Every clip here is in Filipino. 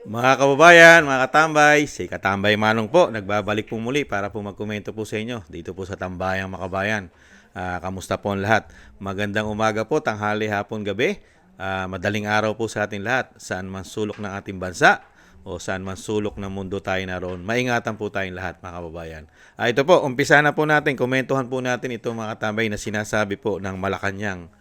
Mga kababayan, mga katambay, si Katambay Manong po, nagbabalik po muli para po magkomento po sa inyo dito po sa Tambayang Makabayan. Kamusta po ang lahat? Magandang umaga po, tanghali, hapon, gabi. Madaling araw po sa ating lahat, saan man sulok ng ating bansa o saan man sulok ng mundo tayo naroon. Maingatan po tayong lahat, mga kababayan. Ito po, umpisa na po natin, komentuhan po natin ito mga katambay na sinasabi po ng Malacanang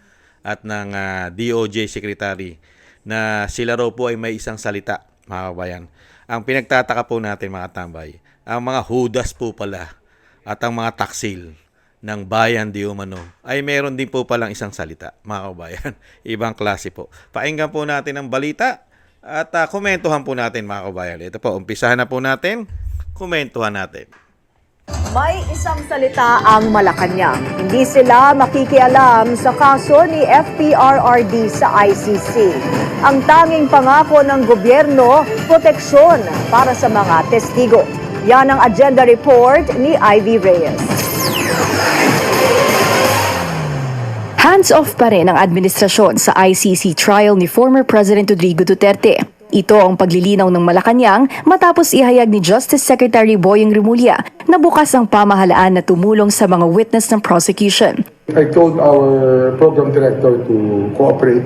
at ng DOJ Secretary na sila raw po ay may isang salita, mga kabayan. Ang pinagtataka po natin mga tambay, ang mga hudas po pala at ang mga taksil ng bayan di umano ay meron din po palang isang salita, mga kabayan. Ibang klase po. Painggan po natin ang balita at komentuhan po natin, mga kabayan. Ito po, umpisahan na po natin, komentuhan natin. May isang salita ang Malacanang. Hindi sila makikialam sa kaso ni FPRRD sa ICC. Ang tanging pangako ng gobyerno, proteksyon para sa mga testigo. Yan ang agenda report ni Ivy Reyes. Hands-off pa rin ang administrasyon sa ICC trial ni former President Rodrigo Duterte. Ito ang paglilinaw ng Malacanang matapos ihayag ni Justice Secretary Boyeng Remulla na bukas ang pamahalaan na tumulong sa mga witness ng prosecution. I told our program director to cooperate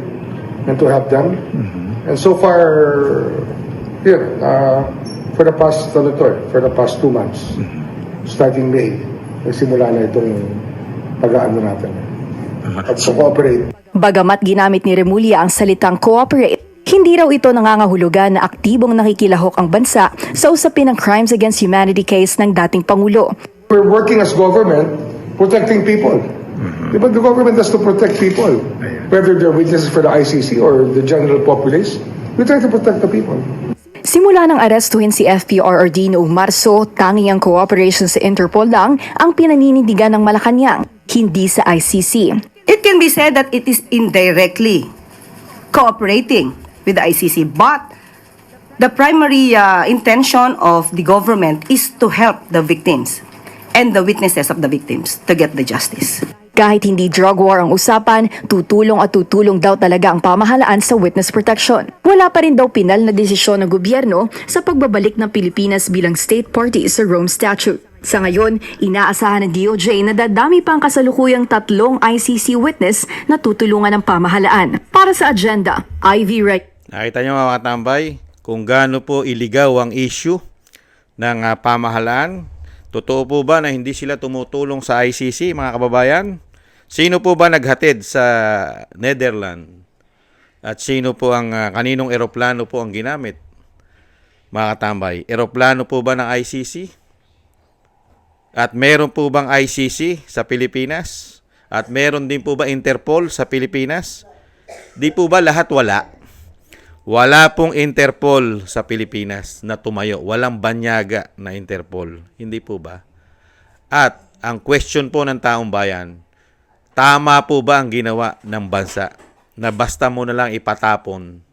and to help them. And so far, here, for the past 2 months, starting May, nagsimula na itong pag-aano natin. At so cooperate. Bagamat ginamit ni Remulla ang salitang cooperate, hindi raw ito nangangahulugan na aktibong nakikilahok ang bansa sa usapin ng crimes against humanity case ng dating Pangulo. We're working as government, protecting people. But the government has to protect people, whether they're witnesses for the ICC or the general populace. We try to protect the people. Simula nang arestuhin si FPRRD noong Marso, tanging ang cooperation sa Interpol lang ang pinaninindigan ng Malacanang, hindi sa ICC. It can be said that it is indirectly cooperating with the ICC, but the primary intention of the government is to help the victims and the witnesses of the victims to get the justice. Kahit hindi drug war ang usapan, tutulong daw talaga ang pamahalaan sa witness protection. Wala pa rin daw pinal na desisyon ng gobyerno sa pagbabalik ng Pilipinas bilang state party sa Rome Statute. Sa ngayon, inaasahan ng DOJ na dadami pa ang kasalukuyang 3 ICC witness na tutulungan ng pamahalaan. Para sa agenda, Ivy Reyes. Nakita nyo mga katambay kung gaano po iligaw ang issue ng pamahalaan. Totoo po ba na hindi sila tumutulong sa ICC, mga kababayan? Sino po ba naghatid sa Netherlands? At sino po ang kaninong eroplano po ang ginamit? Mga katambay, eroplano po ba ng ICC? At meron po bang ICC sa Pilipinas? At meron din po ba Interpol sa Pilipinas? Di po ba lahat wala? Wala pong Interpol sa Pilipinas na tumayo. Walang banyaga na Interpol. Hindi po ba? At ang question po ng taong bayan, tama po ba ang ginawa ng bansa na basta mo na lang ipatapon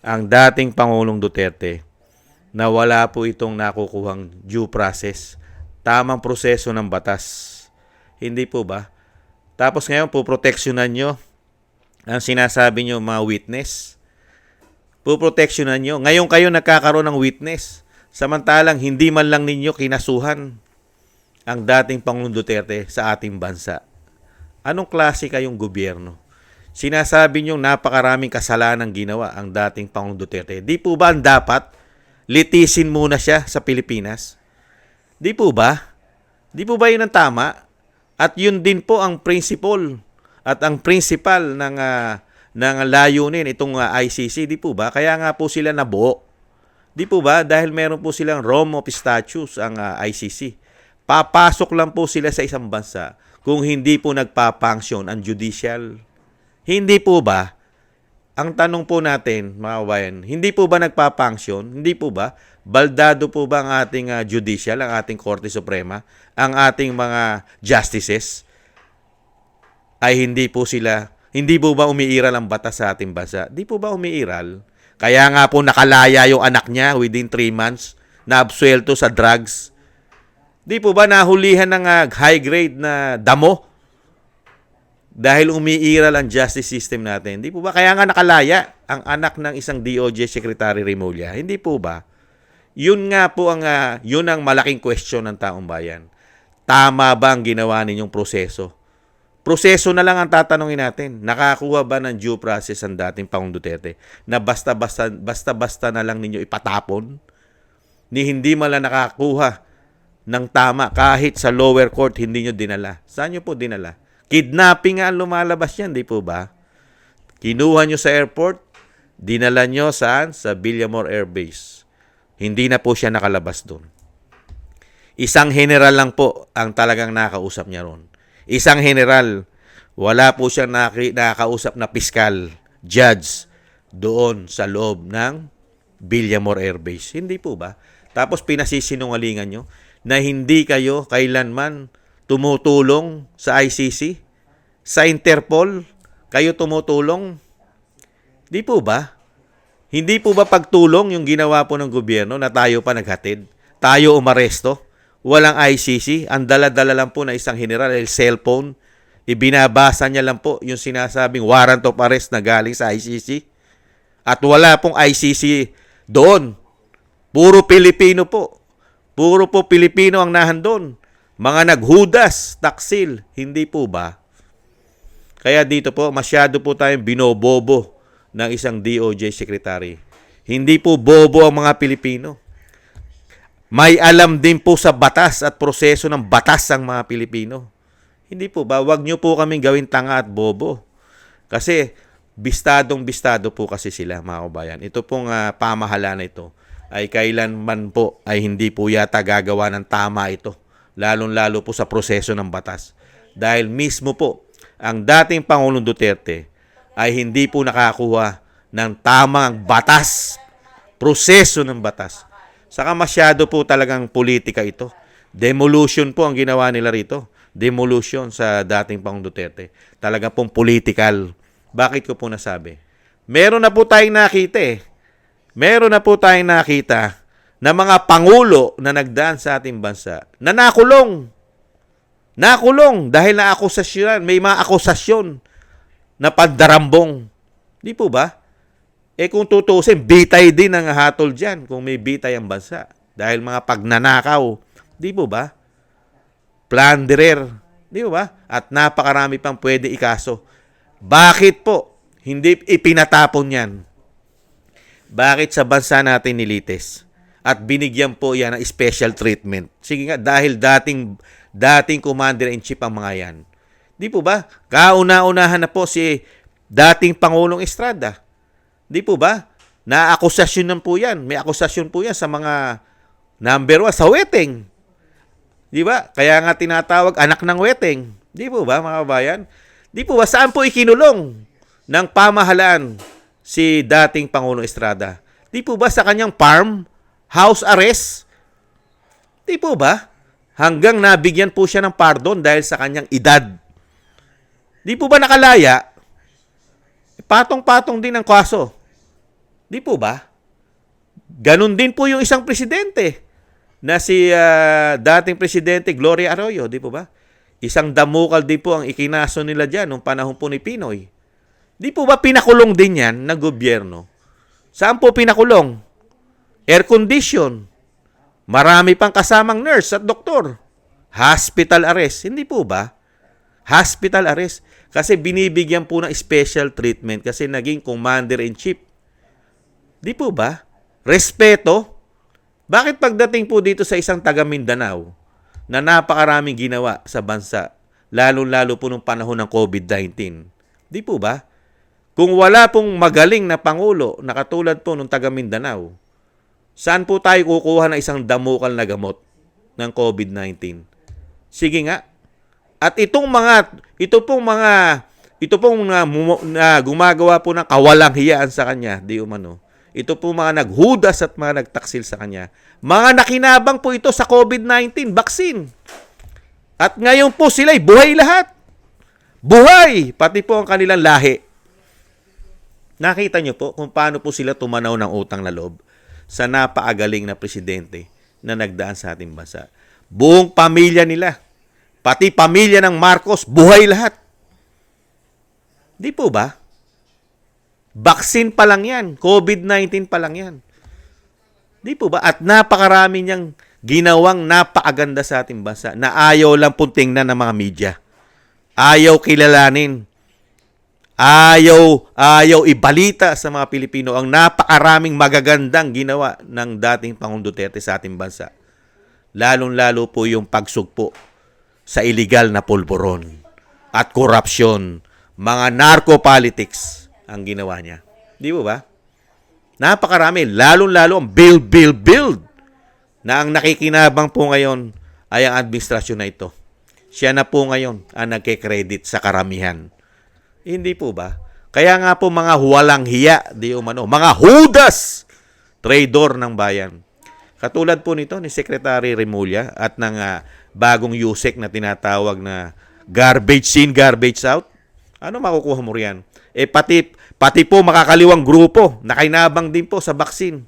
ang dating Pangulong Duterte na wala po itong nakukuhang due process, tamang proseso ng batas? Hindi po ba? Tapos ngayon po proteksyonan nyo ang sinasabi nyo mga witness. Puproteksyonan nyo. Ngayon kayo nagkakaroon ng witness. Samantalang hindi man lang ninyo kinasuhan ang dating Pangulong Duterte sa ating bansa. Anong klase kayong gobyerno? Sinasabi nyo napakaraming kasalanan ginawa ang dating Pangulong Duterte. Di po ba ang dapat litisin muna siya sa Pilipinas? Di po ba? Di po ba yun ang tama? At yun din po ang principle at ang principal ng layunin itong ICC, di po ba? Kaya nga po sila nabuo. Di po ba? Dahil meron po silang Rome of Statutes ang ICC. Papasok lang po sila sa isang bansa kung hindi po nagpapanksyon ang judicial. Hindi po ba? Ang tanong po natin, mga kabayan, hindi po ba nagpapanksyon? Hindi po ba? Baldado po ba ang ating judicial, ang ating Korte Suprema, ang ating mga justices? Ay hindi po ba umiiral ang batas sa ating bansa? Di po ba umiiral? Kaya nga po nakalaya yung anak niya within 3 months na absuelto sa drugs. Di po ba nahulihan ng high grade na damo dahil umiiral ang justice system natin. Hindi po ba? Kaya nga nakalaya ang anak ng isang DOJ Secretary Remulla. Hindi po ba? Yun nga po yun ang malaking question ng taong bayan. Tama ba ang ginawa ninyong proseso? Proseso na lang ang tatanungin natin. Nakakuha ba ng due process ang dating Pangulong Duterte na basta-basta na lang ninyo ipatapon? Ni hindi man lang nakakuha ng tama kahit sa lower court hindi nyo dinala. Saan nyo po dinala? Kidnapping nga ang lumalabas yan, di po ba? Kinuha nyo sa airport, dinala nyo saan? Sa Villamor Air Base. Hindi na po siya nakalabas doon. Isang general lang po ang talagang nakausap niya ron. Isang general, wala po siyang nakakausap na piskal, judge, doon sa loob ng Villamor Air Base. Hindi po ba? Tapos pinasisinungalingan nyo na hindi kayo kailanman tumutulong sa ICC, sa Interpol, kayo tumutulong. Di po ba? Hindi po ba pagtulong yung ginawa po ng gobyerno na tayo pa naghatid? Tayo umaresto? Walang ICC, ang dala-dala lang po na isang general, cellphone, ibinabasa niya lang po yung sinasabing warrant of arrest na galing sa ICC. At wala pong ICC doon. Puro Pilipino po. Puro po Pilipino ang nahandon. Mga naghudas, taksil, hindi po ba? Kaya dito po, masyado po tayong binobobo ng isang DOJ secretary. Hindi po bobo ang mga Pilipino. May alam din po sa batas at proseso ng batas ang mga Pilipino. Hindi po ba? Huwag nyo po kaming gawin tanga at bobo. Kasi bistadong-bistado po kasi sila, mga kabayan. Ito pong pamahalaan na ito ay kailanman po ay hindi po yata gagawa ng tama ito. Lalong-lalo po sa proseso ng batas. Dahil mismo po, ang dating Pangulong Duterte ay hindi po nakakuha ng tamang batas, proseso ng batas. Saka masyado po talagang politika ito. Demolition po ang ginawa nila rito. Demolition sa dating Pangulong Duterte. Talaga pong political. Bakit ko po nasabi? Meron na po tayong nakita Meron na po tayong nakita na mga pangulo na nagdaan sa ating bansa na nakulong. Nakulong dahil naakusasyon. May mga akusasyon na pandarambong. Di po ba? Kung tutusin, bitay din ang hatol dyan kung may bitay ang bansa. Dahil mga pagnanakaw. Di po ba? Plunderer. Di po ba? At napakarami pang pwede ikaso. Bakit po hindi ipinatapon yan? Bakit sa bansa natin nilitis? At binigyan po yan ng special treatment. Sige nga, dahil dating commander-in-chief ang mga yan. Di po ba? Kauna-unahan na po si dating Pangulong Estrada. Di po ba? Na-akusasyon na po yan. May akusasyon po yan sa mga number 1 sa weteng. Di ba? Kaya nga tinatawag anak ng weteng. Di po ba, mga kabayan? Di po ba? Saan po ikinulong ng pamahalaan si dating Pangulong Estrada? Di po ba sa kanyang farm? House arrest? Di po ba? Hanggang nabigyan po siya ng pardon dahil sa kanyang edad. Di po ba nakalaya? Patong-patong din ang kaso. Di po ba? Ganon din po yung isang presidente na si dating presidente Gloria Arroyo. Di po ba? Isang damukal din po ang ikinaso nila dyan nung panahon po ni Pinoy. Di po ba pinakulong din yan ng gobyerno? Saan po pinakulong? Air condition. Marami pang kasamang nurse at doktor. Hospital arrest. Hindi po ba? Hospital arrest. Kasi binibigyan po ng special treatment kasi naging commander-in-chief. Di po ba? Respeto. Bakit pagdating po dito sa isang taga Mindanao na napakaraming ginawa sa bansa, lalo-lalo po nung panahon ng COVID-19? Di po ba? Kung wala pong magaling na pangulo na katulad po nung taga Mindanao, saan po tayo kukuha ng isang damukal na gamot ng COVID-19? Sige nga. At ito pong gumagawa po ng kawalang hiyaan sa kanya, di umano. Ito po mga naghudas at mga nagtaksil sa kanya. Mga nakinabang po ito sa COVID-19 vaccine. At ngayon po sila'y buhay lahat. Buhay! Pati po ang kanilang lahi. Nakita nyo po kung paano po sila tumanaw ng utang na loob sa napaagaling na presidente na nagdaan sa ating bansa. Buong pamilya nila, pati pamilya ng Marcos, buhay lahat. Di po ba? Vaccine pa lang yan. COVID-19 pa lang yan. Di po ba? At napakarami niyang ginawang napakaganda sa ating bansa na ayaw lang pong tingnan ng mga media. Ayaw kilalanin. Ayaw ibalita sa mga Pilipino ang napakaraming magagandang ginawa ng dating Pangulong Duterte sa ating bansa. Lalong-lalo po yung pagsugpo sa illegal na pulburon at korupsyon, mga narco-politics ang ginawa niya. Di ba? Napakarami, lalong-lalo ang build na ang nakikinabang po ngayon ay ang administrasyon na ito. Siya na po ngayon ang nagke-credit sa karamihan. Hindi po ba? Kaya nga po mga walang hiya, di umano, mga hudas, traidor ng bayan. Katulad po nito ni Secretary Remulla at ng bagong USEC na tinatawag na garbage in, garbage out. Ano makukuha mo riyan? Pati po makakaliwang grupo, nakainabang din po sa baksin.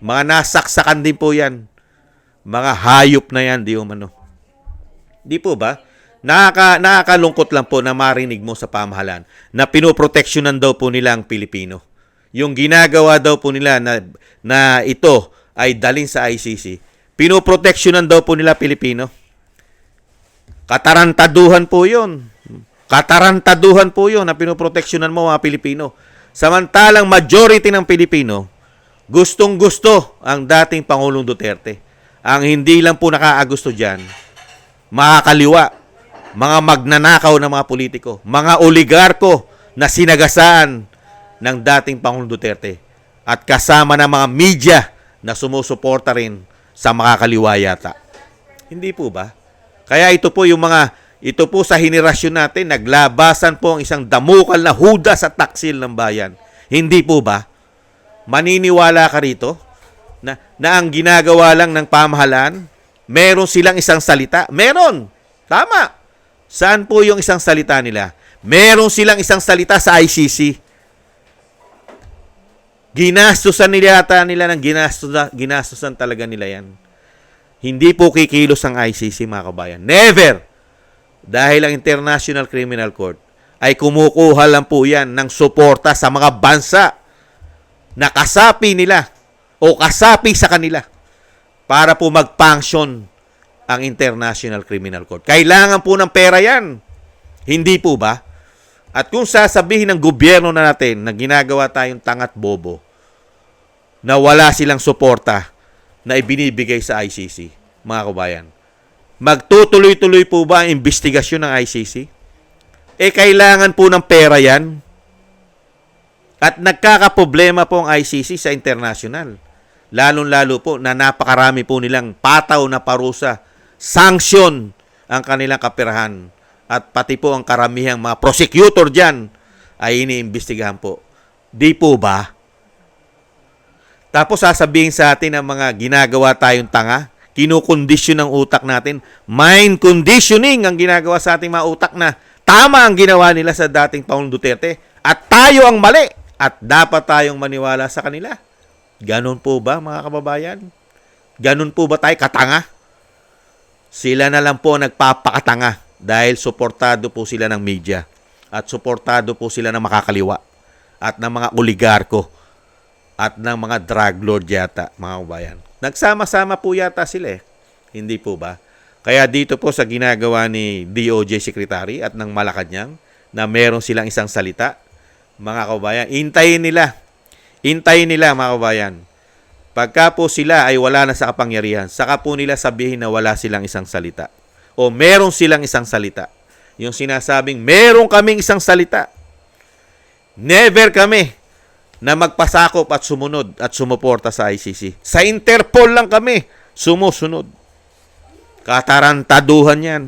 Mga nasaksakan din po yan. Mga hayop na yan, di umano. Di po ba? Nakakalungkot lang po na marinig mo sa pamahalaan na pinoproteksyonan daw po nila ang Pilipino. Yung ginagawa daw po nila na ito ay dalhin sa ICC, pinoproteksyonan daw po nila Pilipino. Katarantaduhan po yun. Katarantaduhan po yun na pinoproteksyonan mo mga Pilipino. Samantalang majority ng Pilipino, gustong-gusto ang dating Pangulong Duterte. Ang hindi lang po nakaagusto dyan, makakaliwa, mga magnanakaw na mga politiko, mga oligarko na sinagasaan ng dating Pangulong Duterte at kasama ng mga media na sumusuporta rin sa makakaliwa yata. Hindi po ba? Kaya ito po sa henerasyon natin, naglabasan po ang isang damukal na hudas at taksil ng bayan. Hindi po ba? Maniniwala ka rito na ang ginagawa lang ng pamahalaan, meron silang isang salita? Meron. Tama. Saan po yung isang salita nila? Meron silang isang salita sa ICC. Ginastusan nila ng ginastusan talaga nila yan. Hindi po kikilos ang ICC, mga kabayan. Never! Dahil ang International Criminal Court ay kumukuha lang po yan ng suporta sa mga bansa na kasapi nila o kasapi sa kanila para po mag-function ang International Criminal Court. Kailangan po ng pera yan. Hindi po ba? At kung sasabihin ng gobyerno na natin na ginagawa tayong tangat bobo, na wala silang suporta na ibinibigay sa ICC, mga kabayan, magtutuloy-tuloy po ba ang investigasyon ng ICC? Kailangan po ng pera yan. At nagkakaproblema po ang ICC sa international. Lalong-lalo po na napakarami po nilang pataw na parusa, sanksyon ang kanilang kaperahan. At pati po ang karamihang mga prosecutor dyan ay iniimbestigahan po. Di po ba? Tapos sasabihin sa atin ang mga ginagawa tayong tanga, kinukondisyon ng utak natin, mind conditioning ang ginagawa sa ating mga utak na tama ang ginawa nila sa dating Pangulong Duterte at tayo ang mali at dapat tayong maniwala sa kanila. Ganun po ba, mga kababayan? Ganun po ba tayo katanga? Sila na lang po nagpapakatanga dahil suportado po sila ng media at suportado po sila ng makakaliwa at ng mga oligarko at ng mga drug lord yata, mga kabayan. Nagsama-sama po yata sila Hindi po ba? Kaya dito po sa ginagawa ni DOJ Secretary at ng Malacanang na meron silang isang salita, mga kabayan, intayin nila. Intayin nila, mga kabayan. Pagka po sila ay wala na sa kapangyarihan, saka po nila sabihin na wala silang isang salita. O meron silang isang salita. Yung sinasabing, meron kaming isang salita. Never kami na magpasakop at sumunod at sumuporta sa ICC. Sa Interpol lang kami sumusunod. Katarantaduhan yan.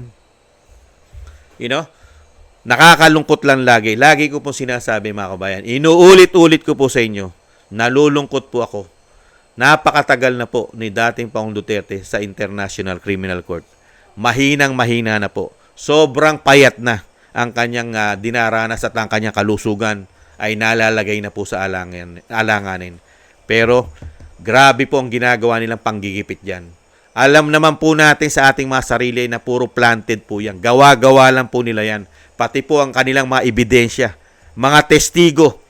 Nakakalungkot lang lagi. Lagi ko po sinasabi, mga kabayan. Inuulit-ulit ko po sa inyo. Nalulungkot po ako. Napakatagal na po ni dating Pangulong Duterte sa International Criminal Court. Mahinang-mahina na po. Sobrang payat na ang kanyang dinaranas at ang kanyang kalusugan ay nalalagay na po sa alanganin. Pero grabe po ang ginagawa nilang panggigipit dyan. Alam naman po natin sa ating mga sarili na puro planted po yan. Gawa-gawa lang po nila yan. Pati po ang kanilang mga ebidensya mga testigo.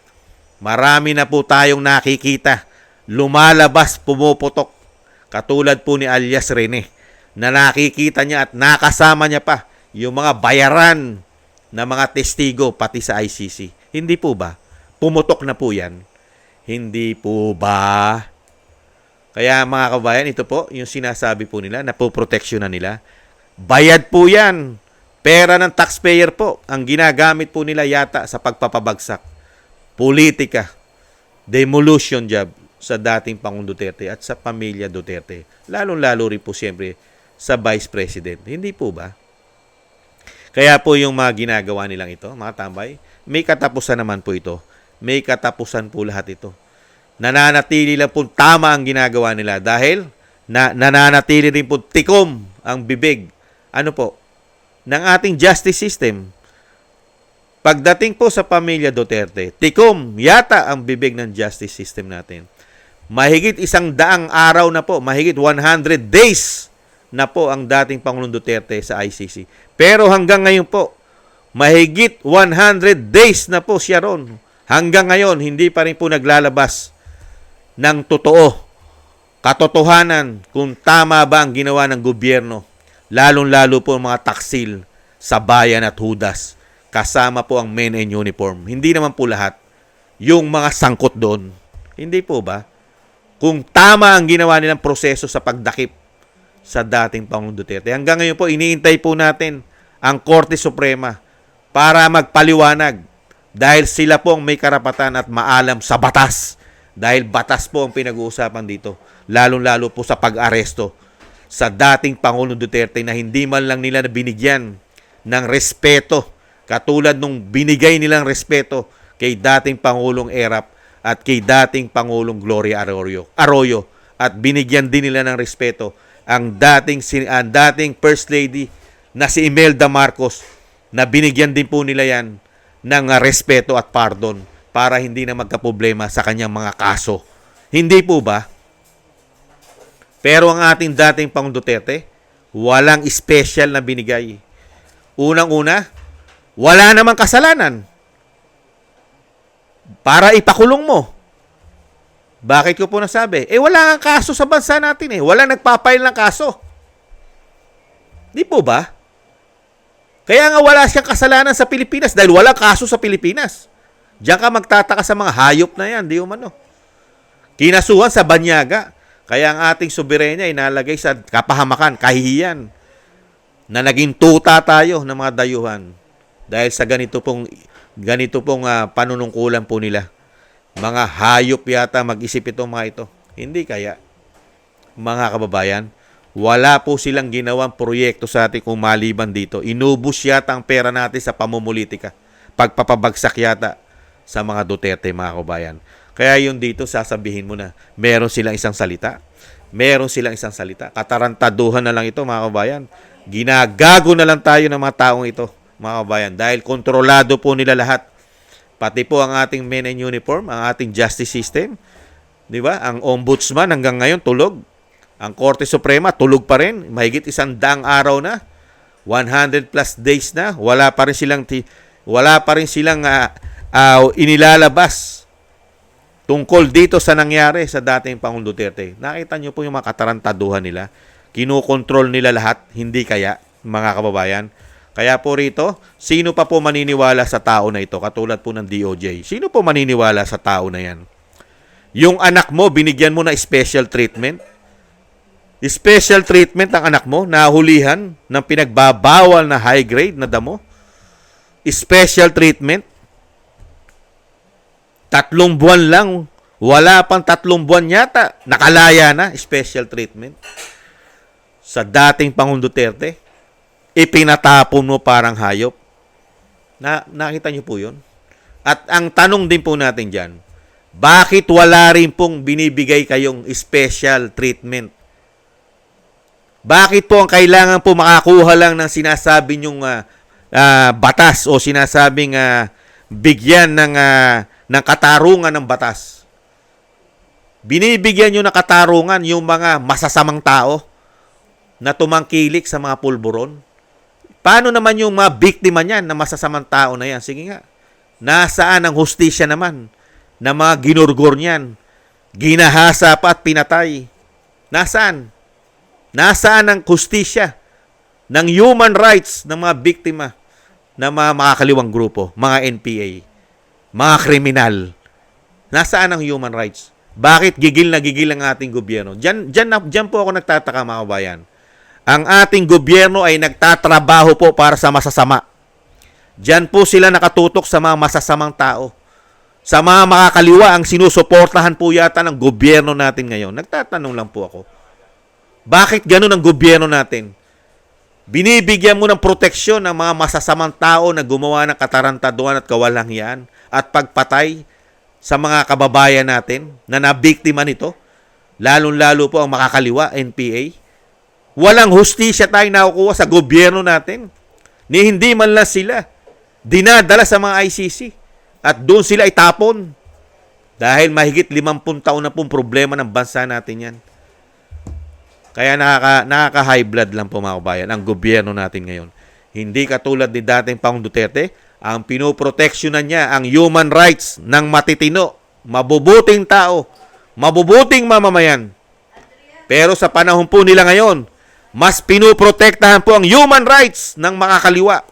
Marami na po tayong nakikita. Lumalabas, pumuputok. Katulad po ni alias Rene, na nakikita niya at nakasama niya pa yung mga bayaran na mga testigo pati sa ICC. Hindi po ba? Pumutok na po yan. Hindi po ba? Kaya mga kabayan, ito po yung sinasabi po nila na poproteksyonan nila. Bayad po yan. Pera ng taxpayer po ang ginagamit po nila yata sa pagpapabagsak. Politika. Demolition job sa dating Pangulong Duterte at sa pamilya Duterte. Lalong-lalo rin po siyempre sa Vice President. Hindi po ba? Kaya po yung mga ginagawa nilang ito, mga tambay, may katapusan naman po ito. May katapusan po lahat ito. Nananatili lang po tama ang ginagawa nila dahil nananatili rin po tikom ang bibig. Ano po? Ng ating justice system. Pagdating po sa pamilya Duterte, tikom yata ang bibig ng justice system natin. Mahigit 100 araw na po, mahigit 100 days na po ang dating Pangulong Duterte sa ICC. Pero hanggang ngayon po, mahigit 100 days na po siya ron. Hanggang ngayon, hindi pa rin po naglalabas ng totoo, katotohanan kung tama ba ang ginawa ng gobyerno. Lalong-lalo po ang mga taksil sa bayan at hudas. Kasama po ang men in uniform. Hindi naman po lahat. Yung mga sangkot doon. Hindi po ba? Kung tama ang ginawa nilang proseso sa pagdakip sa dating Pangulong Duterte. Hanggang ngayon po, iniintay po natin ang Korte Suprema para magpaliwanag dahil sila po ang may karapatan at maalam sa batas. Dahil batas po ang pinag-uusapan dito. Lalong-lalo po sa pag-aresto sa dating Pangulong Duterte na hindi man lang nila binigyan ng respeto katulad nung binigay nilang respeto kay dating Pangulong Erap at kay dating Pangulong Gloria Arroyo at binigyan din nila ng respeto ang dating First Lady na si Imelda Marcos na binigyan din po nila yan ng respeto at pardon para hindi na magkaproblema sa kanyang mga kaso. Hindi po ba? Pero ang ating dating Pangulong Duterte, walang special na binigay. Unang-una, wala namang kasalanan para ipakulong mo. Bakit ko po nasabi? Wala nga kaso sa bansa natin eh. Wala nagpapail ng kaso. Di po ba? Kaya nga wala siyang kasalanan sa Pilipinas dahil walang kaso sa Pilipinas. Diyan ka magtataka sa mga hayop na yan. Di umano. Kinasuhan sa Banyaga. Kaya ang ating soberenya ay nalagay sa kapahamakan, kahihiyan, na naging tuta tayo ng mga dayuhan dahil sa ganito pong panunungkulan po nila. Mga hayop yata mag-isip itong mga ito. Hindi kaya, mga kababayan, wala po silang ginawang proyekto sa atin kung maliban dito. Inubos yata ang pera natin sa pamumulitika. Pagpapabagsak yata sa mga Duterte, mga kababayan. Kaya yun dito, sasabihin mo na, meron silang isang salita. Meron silang isang salita. Katarantaduhan na lang ito, mga kababayan. Ginagago na lang tayo ng mga taong ito, mga kababayan. Dahil kontrolado po nila lahat. Pati po ang ating men in uniform, ang ating justice system. Di ba? Ang ombudsman hanggang ngayon tulog. Ang Korte Suprema tulog pa rin. Mahigit 100 araw na. 100 plus days na. Wala pa rin silang inilalabas tungkol dito sa nangyari sa dating Pangulong Duterte. Nakita niyo po yung mga katarantaduhan nila. Kinukontrol nila lahat. Hindi kaya, mga kababayan. Kaya po rito, sino pa po maniniwala sa tao na ito? Katulad po ng DOJ. Sino po maniniwala sa tao na yan? Yung anak mo, binigyan mo na special treatment? Special treatment ang anak mo, nahulihan ng pinagbabawal na high grade na damo? Special treatment? 3 buwan lang, wala pang 3 buwan yata, nakalaya na, special treatment. Sa dating Pangulong Duterte, ipinatapon mo parang hayop. Nakita niyo po yun? At ang tanong din po natin dyan, bakit wala rin pong binibigay kayong special treatment? Bakit po ang kailangan po makakuha lang ng sinasabi nyong batas o sinasabing bigyan ng katarungan ng batas? Binibigyan nyo ng katarungan yung mga masasamang tao na tumangkilik sa mga pulburon. Paano naman yung mga biktima niyan na masasamang tao na yan? Sige nga, Nasaan ang hustisya naman na mga ginurgor niyan? Ginahasa pa at pinatay. Nasaan? Nasaan ang hustisya ng human rights ng mga biktima ng mga makakaliwang grupo, mga NPA, mga kriminal? Nasaan ang human rights? Bakit gigil na gigil ang ating gobyerno? Diyan po ako nagtataka, mga kabayan. Ang ating gobyerno ay nagtatrabaho po para sa masasama. Diyan po sila nakatutok sa mga masasamang tao. Sa mga makakaliwa ang sinusuportahan po yata ng gobyerno natin ngayon. Nagtatanong lang po ako. Bakit ganun ang gobyerno natin? Binibigyan mo ng proteksyon ng mga masasamang tao na gumawa ng katarantaduhan at kawalanghyan at pagpatay sa mga kababayan natin na nabiktima nito. Lalong-lalo po ang makakaliwa, NPA. Walang hustisya tayong nakukuha sa gobyerno natin. Ni hindi man lang sila dinadala sa mga ICC at doon sila itapon dahil mahigit 50 taon na pong problema ng bansa natin yan. Kaya nakaka-high blood lang po, mga kabayan, ang gobyerno natin ngayon. Hindi katulad ni dating Pangulong Duterte, ang pinoproteksyonan niya ang human rights ng matitino, mabubuting tao, mabubuting mamamayan. Pero sa panahon po nila ngayon, mas pinoprotektahan po ang human rights ng makakaliwa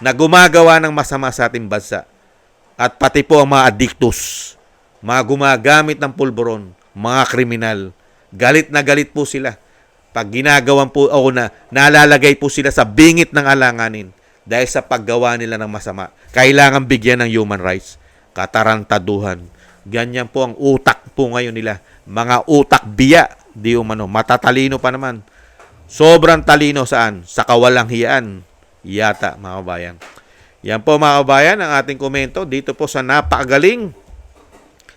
na gumagawa ng masama sa ating bansa. At pati po ang mga addictus, mga gumagamit ng pulburon, mga kriminal. Galit na galit po sila. Pag ginagawan po o nalalagay po sila sa bingit ng alanganin dahil sa paggawa nila ng masama. Kailangan bigyan ng human rights. Katarantaduhan. Ganyan po ang utak po ngayon nila. Mga utak biya. Di umano. Matatalino pa naman. Sobrang talino saan? Sa kawalanghiyaan. Yata, mga kabayan. Yan po, mga kabayan, ang ating komento dito po sa napakagaling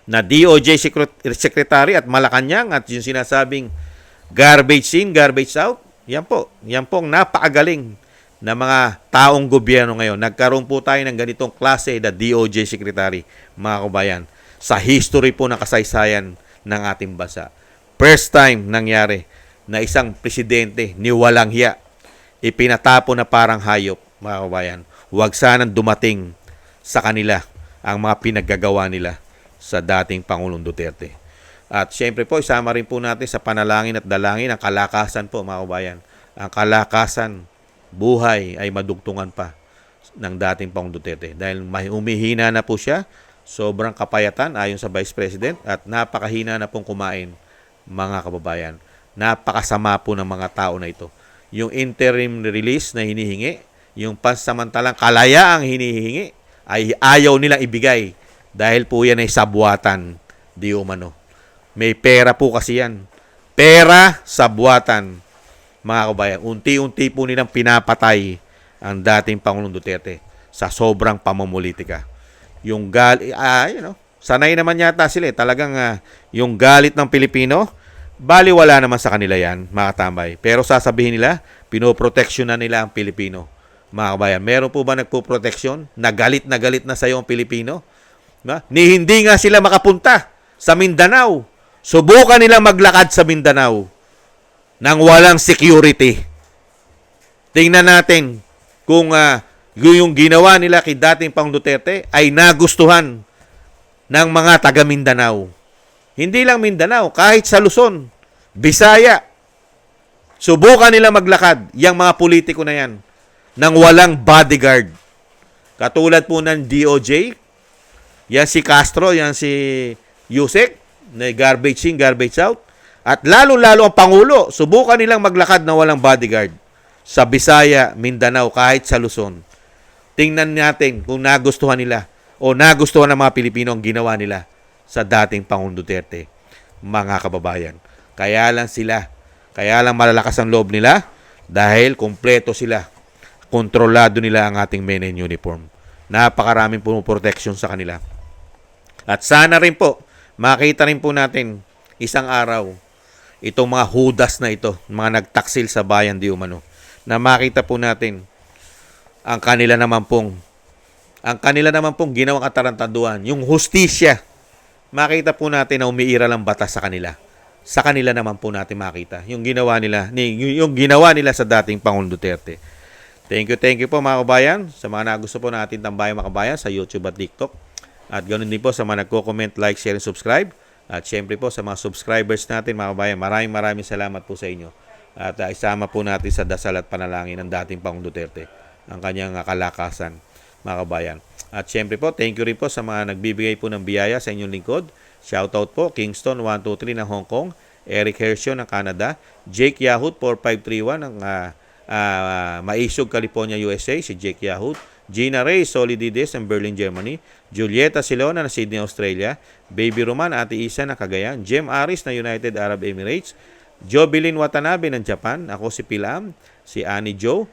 na DOJ Secretary at Malacanang at yung sinasabing garbage in, garbage out. Yan po ang napakagaling na mga taong gobyerno ngayon. Nagkaroon po tayo ng ganitong klase na DOJ Secretary, mga kabayan, sa history po ng kasaysayan ng ating bansa. First time nangyari na isang presidente ni walang hiya ipinatapo na parang hayop, mga kabayan. Huwag sanang dumating sa kanila ang mga pinaggagawa nila sa dating Pangulong Duterte. At syempre po, isama rin po natin sa panalangin at dalangin ang kalakasan po, mga kabayan. Ang kalakasan, buhay ay madugtungan pa ng dating Pangulong Duterte. Dahil umihina na po siya, sobrang kapayatan ayon sa Vice President at napakahina na pong kumain, mga kababayan. Napakasama po ng mga tao na ito. Yung interim release na hinihingi, yung pansamantalang kalayaang hinihingi, ay ayaw nilang ibigay dahil po yan ay sabwatan, di umano. May pera po kasi yan. Pera, sabwatan, mga kabayan. Unti-unti po nilang pinapatay ang dating Pangulong Duterte sa sobrang pamumulitika. Yung sanay naman yata sila. Talagang yung galit ng Pilipino, baliwala naman sa kanila yan, mga katambay. Pero sasabihin nila, pinoproteksyon na nila ang Pilipino. Mga kabayan, meron po ba nagpo-proteksyon? Na galit na sa iyo ang Pilipino? Ni hindi nga sila makapunta sa Mindanao. Subukan nila maglakad sa Mindanao nang walang security. Tingnan natin kung yung ginawa nila kay dating Pangulong Duterte ay nagustuhan ng mga taga Mindanao. Hindi lang Mindanao, kahit sa Luzon, Bisaya. Subukan nila maglakad, yung mga politiko na yan, nang walang bodyguard. Katulad po ng DOJ, yan si Castro, yan si Yusek, na garbage in, garbage out. At lalo-lalo ang Pangulo, subukan nilang maglakad na walang bodyguard sa Bisaya, Mindanao, kahit sa Luzon. Tingnan natin kung nagustuhan nila o nagustuhan ng mga Pilipino ang ginawa nila sa dating Pangulong Duterte, mga kababayan. Kaya lang malalakas ang loob nila dahil kumpleto sila. Kontrolado nila ang ating men in uniform. Napakaraming protection sa kanila. At sana rin po, makita rin po natin isang araw, itong mga hudas na ito, mga nagtaksil sa bayan di umano, na makita po natin ang kanila naman pong ginawang katarantaduhan, yung hustisya. Makita po natin na umiiral ang batas sa kanila. Sa kanila naman po natin makita yung ginawa nila sa dating Pangulong Duterte. Thank you po mga kabayan sa mga nagusto po natin tambayan mga kabayan sa YouTube at TikTok. At ganoon din po sa mga nagko-comment, like, share, and subscribe. At syempre po sa mga subscribers natin mga kabayan, maraming salamat po sa inyo. At isama po natin sa dasal at panalangin ng dating Pangulong Duterte ang kanyang kalakasan mga kabayan. At syempre po, thank you rin po sa mga nagbibigay po ng biyaya sa inyong lingkod. Shoutout po, Kingston 123 ng Hong Kong, Eric Hershio ng Canada, Jake Yahut 4531 ng Maisog, California, USA, si Jake Yahut, Gina Ray Solidides ng Berlin, Germany, Julieta Silona ng Sydney, Australia, Baby Roman, Ate Isa ng Cagayan, Jem Aris ng United Arab Emirates, Jobilin Watanabe ng Japan, ako si Pilam, si Annie Joe,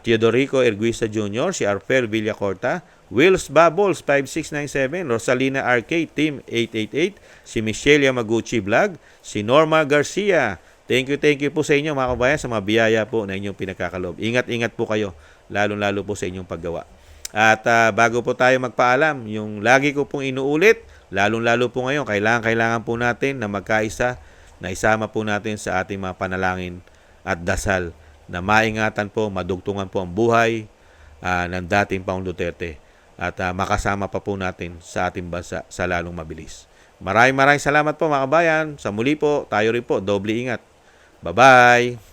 Teodorico Erguisa Jr., si Arfel Villacorta, Wills Bubbles 5697, Rosalina RK Team 888, si Michelle Yamaguchi Vlog, si Norma Garcia. Thank you po sa inyo mga kabayan sa mga biyaya po na inyong pinagkakaloob. Ingat po kayo, lalo po sa inyong paggawa. At bago po tayo magpaalam, yung lagi ko pong inuulit, lalo po ngayon, kailangan po natin na magkaisa, na isama po natin sa ating mga panalangin at dasal na maingatan po, madugtungan po ang buhay ng dating Pangulong Duterte at makasama pa po natin sa ating bansa sa lalong mabilis. Maraming salamat po mga kabayan. Sa muli po, tayo rin po, doble ingat. Bye-bye!